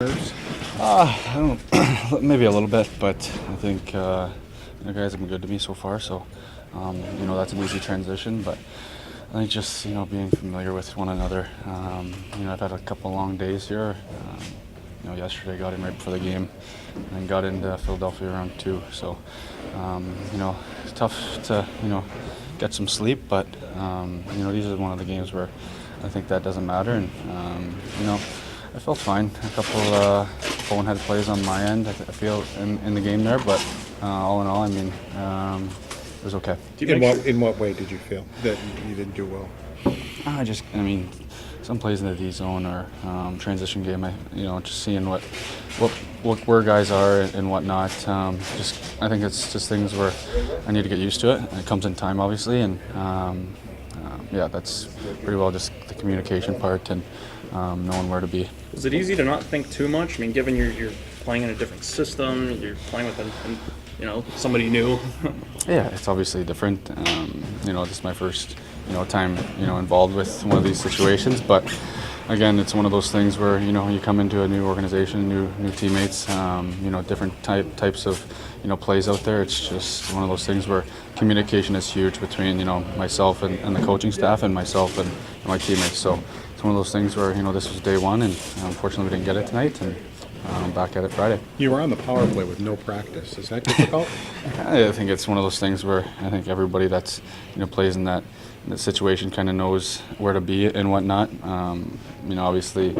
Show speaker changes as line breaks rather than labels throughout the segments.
I don't, maybe a little bit, but I think the guys have been good to me so far. So, that's an easy transition. But I think just being familiar with one another. I've had a couple long days here. Yesterday I got in right before the game, and then got into Philadelphia around 2. So, it's tough to get some sleep, but these are one of the games where I think that doesn't matter, and I felt fine. A couple bonehead plays on my end, I feel, in the game there, but all in all, it was okay.
In what way did you feel that you didn't do well?
Some plays in the D zone or transition game, just seeing what where guys are and whatnot. I think it's just things where I need to get used to it. It comes in time, obviously, and that's pretty well just the communication part and knowing where to be.
Is it easy to not think too much? Given you're playing in a different system, you're playing with somebody new.
Yeah, it's obviously different. This is my first time involved with one of these situations, but again, it's one of those things where you come into a new organization, new teammates, different types of plays out there. It's just one of those things where communication is huge between myself and the coaching staff and myself and my teammates. So it's one of those things where this was day one, and unfortunately we didn't get it tonight, and back at it Friday.
You were on the power play with no practice. Is that difficult?
I think it's one of those things where I think everybody that's plays in that situation kind of knows where to be and whatnot. Obviously,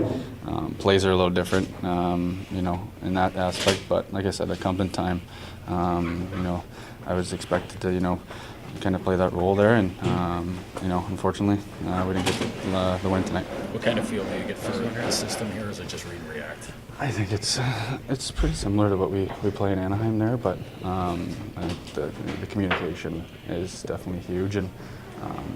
plays are a little different, in that aspect. But like I said, it comes in time. I was expected to, kind of play that role there, and unfortunately, we didn't get the win tonight.
What kind of feel do you get from the system here? Or is it just read and react?
I think it's pretty similar to what we play in Anaheim there, but I think the communication is definitely huge, and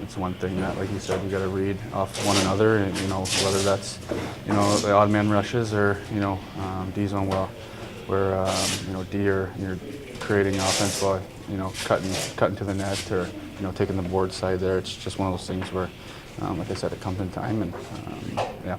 it's one thing that, like you said, you got to read off one another, and whether that's the odd man rushes or D zone where D or you're creating offense while cutting to the net or taking the board side there. It's just one of those things where, like I said, it comes in time, and yeah.